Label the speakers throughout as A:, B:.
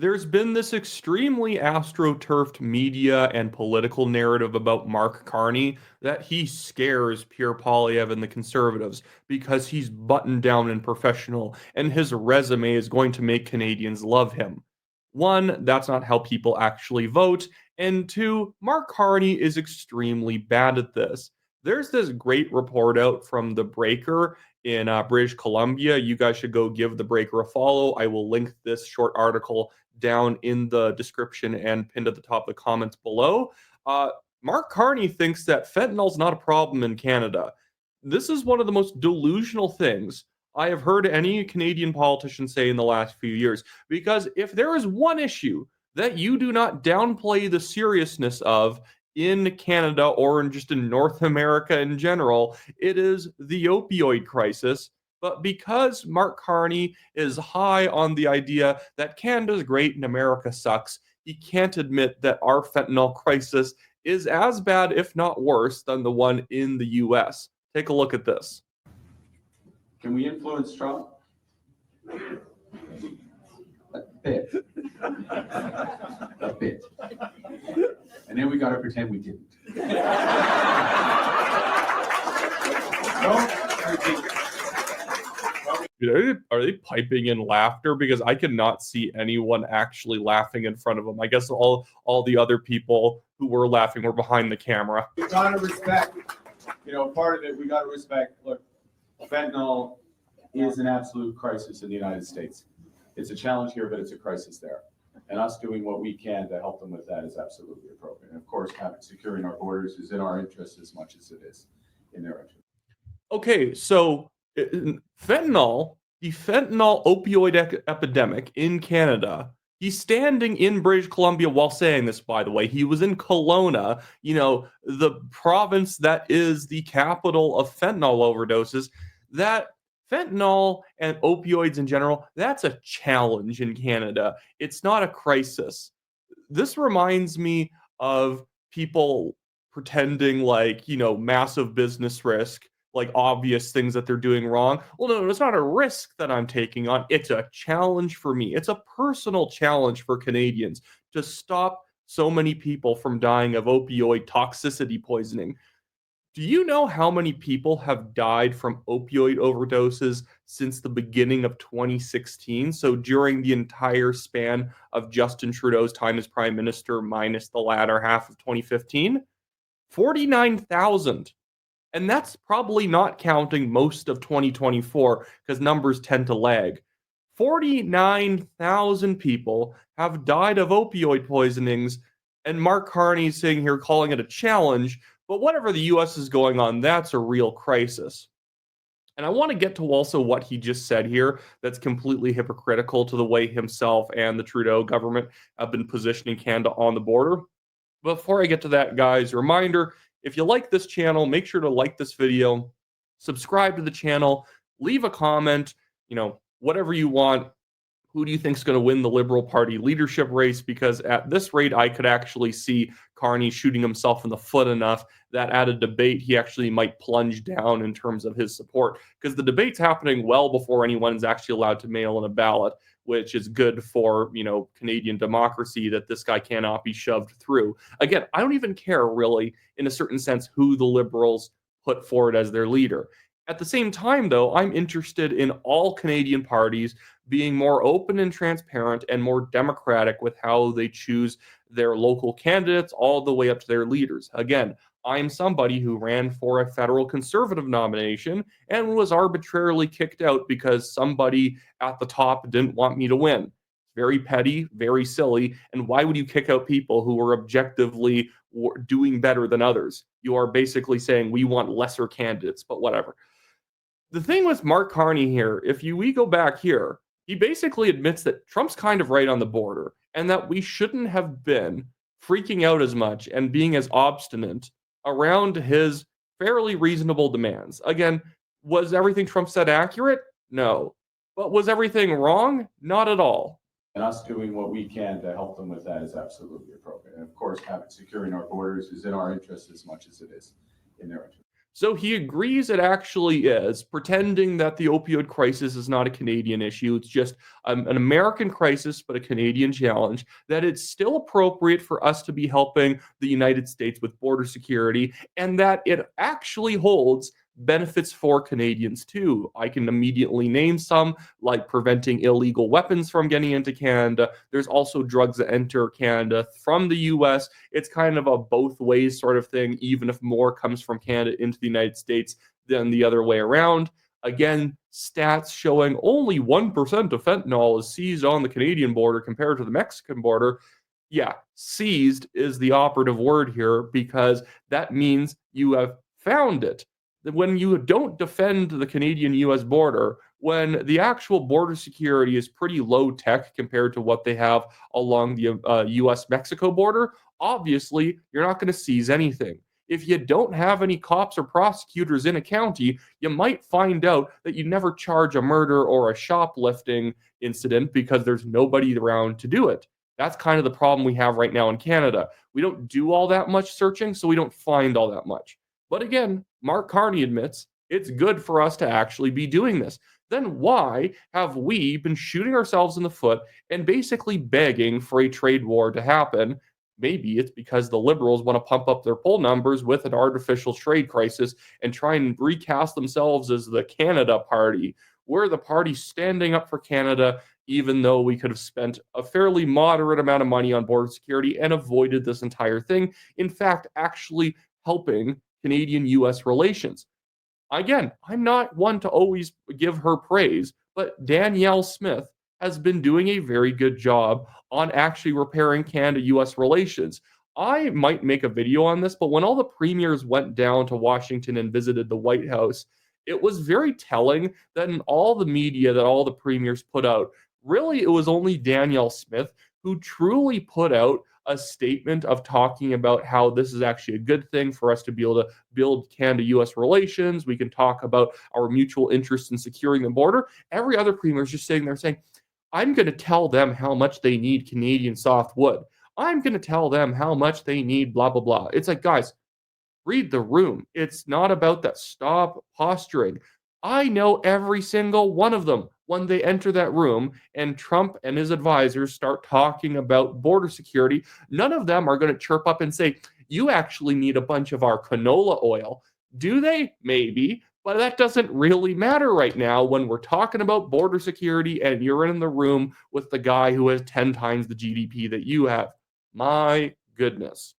A: There's been this extremely astroturfed media and political narrative about Mark Carney that he scares Pierre Poilievre and the Conservatives because he's buttoned down and professional, and his resume is going to make Canadians love him. One, that's not how people actually vote. And two, Mark Carney is extremely bad at this. There's this great report out from The Breaker in British Columbia. You guys should go give The Breaker a follow. I will link this short article down in the description and pinned at the top of the comments below. Mark Carney thinks that fentanyl is not a problem in Canada. This is one of the most delusional things I have heard any Canadian politician say in the last few years. Because if there is one issue that you do not downplay the seriousness of in Canada or just in North America in general, it is the opioid crisis. But because Mark Carney is high on the idea that Canada's great and America sucks, he can't admit that our fentanyl crisis is as bad, if not worse, than the one in the US. Take a look at this.
B: Can we influence Trump? A bit. A bit. And then we got to pretend we didn't.
A: Are they piping in laughter? Because I cannot see anyone actually laughing in front of them. I guess all the other people who were laughing were behind the camera.
B: We got to respect, part of it, we got to respect, look, fentanyl is an absolute crisis in the United States. It's a challenge here, but it's a crisis there. And us doing what we can to help them with that is absolutely appropriate. And of course, securing our borders is in our interest as much as it is in their interest.
A: Okay, so the fentanyl opioid epidemic in Canada. He's standing in British Columbia while saying this, by the way. He was in Kelowna, the province that is the capital of fentanyl overdoses. That fentanyl and opioids in general, that's a challenge in Canada. It's not a crisis. This reminds me of people pretending like, massive business risk, like obvious things that they're doing wrong. Well, no, it's not a risk that I'm taking on. It's a challenge for me. It's a personal challenge for Canadians to stop so many people from dying of opioid toxicity poisoning. Do you know how many people have died from opioid overdoses since the beginning of 2016? So during the entire span of Justin Trudeau's time as Prime Minister, minus the latter half of 2015? 49,000. And that's probably not counting most of 2024 because numbers tend to lag. 49,000 people have died of opioid poisonings, and Mark Carney's sitting here calling it a challenge. But whatever the US is going on, that's a real crisis. And I want to get to also what he just said here that's completely hypocritical to the way himself and the Trudeau government have been positioning Canada on the border. Before I get to that, guys, reminder, if you like this channel, make sure to like this video, subscribe to the channel, leave a comment, whatever you want. Who do you think is going to win the Liberal Party leadership race? Because at this rate, I could actually see Carney shooting himself in the foot enough that at a debate, he actually might plunge down in terms of his support. Because the debate's happening well before anyone's actually allowed to mail in a ballot, which is good for, Canadian democracy, that this guy cannot be shoved through. Again, I don't even care really, in a certain sense, who the Liberals put forward as their leader. At the same time, though, I'm interested in all Canadian parties being more open and transparent and more democratic with how they choose their local candidates all the way up to their leaders. Again, I'm somebody who ran for a federal Conservative nomination and was arbitrarily kicked out because somebody at the top didn't want me to win. Very petty, very silly. And why would you kick out people who are objectively doing better than others? You are basically saying we want lesser candidates, but whatever. The thing with Mark Carney here, we go back here, he basically admits that Trump's kind of right on the border and that we shouldn't have been freaking out as much and being as obstinate around his fairly reasonable demands. Again, was everything Trump said accurate? No. But was everything wrong? Not at all.
B: And us doing what we can to help them with that is absolutely appropriate. And of course, securing our borders is in our interest as much as it is in their interest.
A: So he agrees it actually is, pretending that the opioid crisis is not a Canadian issue. It's just an American crisis, but a Canadian challenge. That it's still appropriate for us to be helping the United States with border security, and that it actually holds benefits for Canadians too. I can immediately name some, like preventing illegal weapons from getting into Canada. There's also drugs that enter Canada from the US. It's kind of a both ways sort of thing, even if more comes from Canada into the United States than the other way around. Again, stats showing only 1% of fentanyl is seized on the Canadian border compared to the Mexican border. Yeah, seized is the operative word here because that means you have found it. When you don't defend the Canadian US border, when the actual border security is pretty low tech compared to what they have along the US Mexico border, obviously you're not going to seize anything. If you don't have any cops or prosecutors in a county, you might find out that you never charge a murder or a shoplifting incident because there's nobody around to do it. That's kind of the problem we have right now in Canada. We don't do all that much searching, so we don't find all that much. But again, Mark Carney admits it's good for us to actually be doing this. Then why have we been shooting ourselves in the foot and basically begging for a trade war to happen? Maybe it's because the liberals want to pump up their poll numbers with an artificial trade crisis and try and recast themselves as the Canada party. We're the party standing up for Canada, even though we could have spent a fairly moderate amount of money on border security and avoided this entire thing. In fact, actually helping Canadian US relations. Again, I'm not one to always give her praise, but Danielle Smith has been doing a very good job on actually repairing Canada US relations. I might make a video on this, but when all the premiers went down to Washington and visited the White House, it was very telling that in all the media that all the premiers put out, really it was only Danielle Smith who truly put out a statement of talking about how this is actually a good thing for us to be able to build Canada US relations. We can talk about our mutual interest in securing the border. Every other premier is just sitting there saying, I'm going to tell them how much they need Canadian softwood. I'm going to tell them how much they need blah, blah, blah. It's like, guys, read the room. It's not about that. Stop posturing. I know every single one of them when they enter that room and Trump and his advisors start talking about border security. None of them are going to chirp up and say, you actually need a bunch of our canola oil. Do they? Maybe. But that doesn't really matter right now when we're talking about border security and you're in the room with the guy who has 10 times the GDP that you have. My goodness.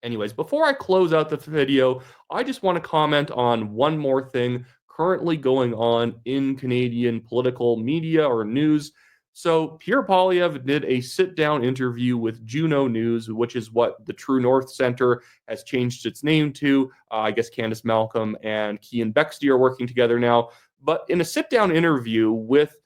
A: Anyways, before I close out the video, I just want to comment on one more thing currently going on in Canadian political media or news. So, Pierre Poilievre did a sit down interview with Juno News, which is what the True North Center has changed its name to. I guess Candace Malcolm and Cian Bexley are working together now. But in a sit down interview with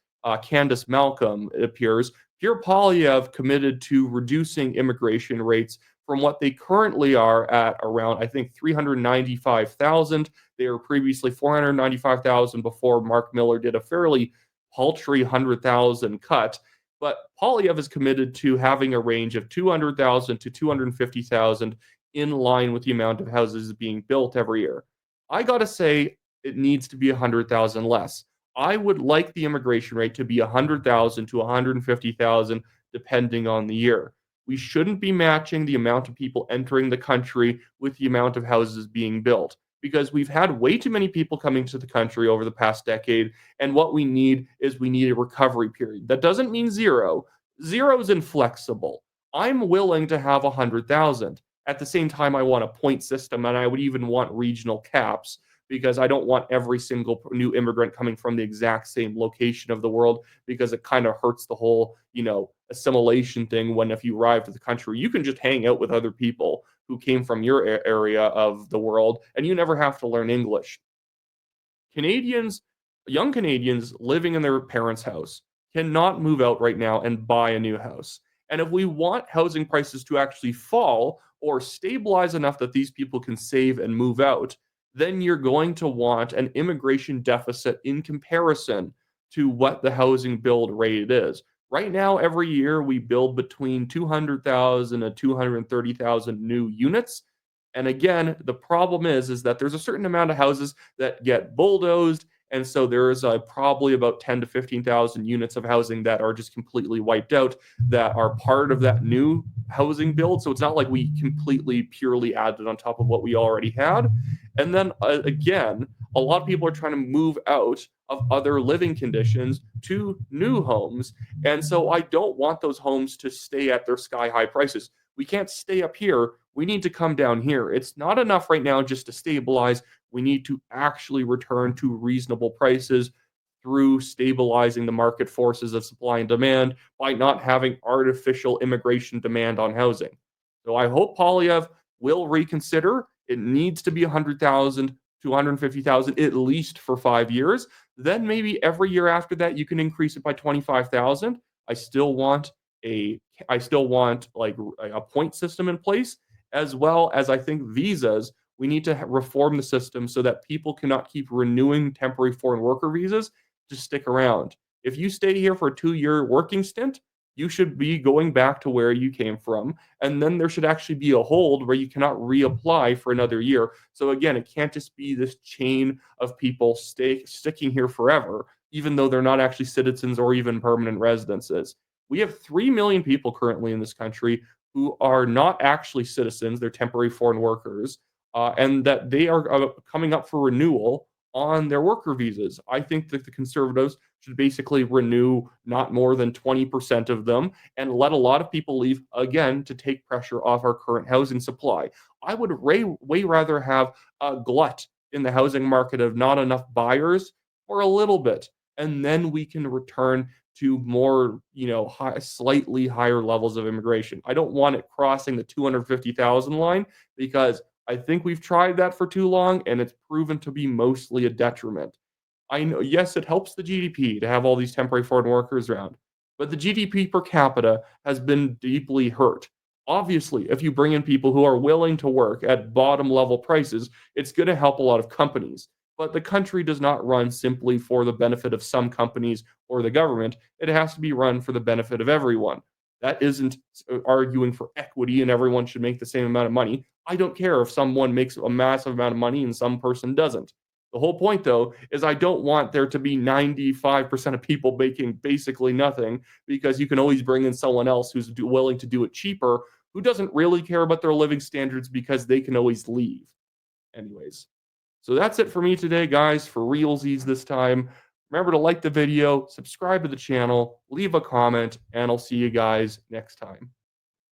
A: Candace Malcolm, it appears, Pierre Poilievre committed to reducing immigration rates from what they currently are at around, I think, 395,000. They were previously 495,000 before Mark Miller did a fairly paltry 100,000 cut. But Poilievre is committed to having a range of 200,000 to 250,000 in line with the amount of houses being built every year. I got to say, it needs to be 100,000 less. I would like the immigration rate to be 100,000 to 150,000, depending on the year. We shouldn't be matching the amount of people entering the country with the amount of houses being built because we've had way too many people coming to the country over the past decade. And what we need is we need a recovery period. That doesn't mean zero. Zero is inflexible. I'm willing to have 100,000. At the same time, I want a point system and I would even want regional caps because I don't want every single new immigrant coming from the exact same location of the world because it kind of hurts the whole, assimilation thing when if you arrive to the country, you can just hang out with other people who came from your area of the world and you never have to learn English. Canadians, young Canadians living in their parents' house cannot move out right now and buy a new house. And if we want housing prices to actually fall or stabilize enough that these people can save and move out, then you're going to want an immigration deficit in comparison to what the housing build rate is. Right now, every year we build between 200,000 and 230,000 new units. And again, the problem is that there's a certain amount of houses that get bulldozed, and so there is probably about 10 to 15,000 units of housing that are just completely wiped out that are part of that new housing build. So it's not like we completely purely added on top of what we already had. And then again, a lot of people are trying to move out of other living conditions to new homes. And so I don't want those homes to stay at their sky high prices. We can't stay up here. We need to come down here. It's not enough right now just to stabilize. We need to actually return to reasonable prices through stabilizing the market forces of supply and demand by not having artificial immigration demand on housing. So I hope Poilievre will reconsider. It needs to be 100,000 to 150,000 at least for 5 years. Then maybe every year after that you can increase it by 25,000. I still want like a point system in place, as well as I think visas. We need to reform the system so that people cannot keep renewing temporary foreign worker visas to stick around. If you stay here for a 2-year working stint, you should be going back to where you came from. And then there should actually be a hold where you cannot reapply for another year. So again, it can't just be this chain of people sticking here forever, even though they're not actually citizens or even permanent residences. We have 3 million people currently in this country who are not actually citizens, they're temporary foreign workers, and that they are coming up for renewal on their worker visas. I think that the Conservatives should basically renew not more than 20% of them and let a lot of people leave again to take pressure off our current housing supply. I would way rather have a glut in the housing market of not enough buyers for a little bit, and then we can return to more, slightly higher levels of immigration. I don't want it crossing the 250,000 line because I think we've tried that for too long and it's proven to be mostly a detriment. I know, yes, it helps the GDP to have all these temporary foreign workers around, but the GDP per capita has been deeply hurt. Obviously, if you bring in people who are willing to work at bottom level prices, it's going to help a lot of companies. But the country does not run simply for the benefit of some companies or the government. It has to be run for the benefit of everyone. That isn't arguing for equity and everyone should make the same amount of money. I don't care if someone makes a massive amount of money and some person doesn't. The whole point, though, is I don't want there to be 95% of people making basically nothing because you can always bring in someone else who's willing to do it cheaper, who doesn't really care about their living standards because they can always leave. Anyways, so that's it for me today, guys, for realsies this time. Remember to like the video, subscribe to the channel, leave a comment, and I'll see you guys next time.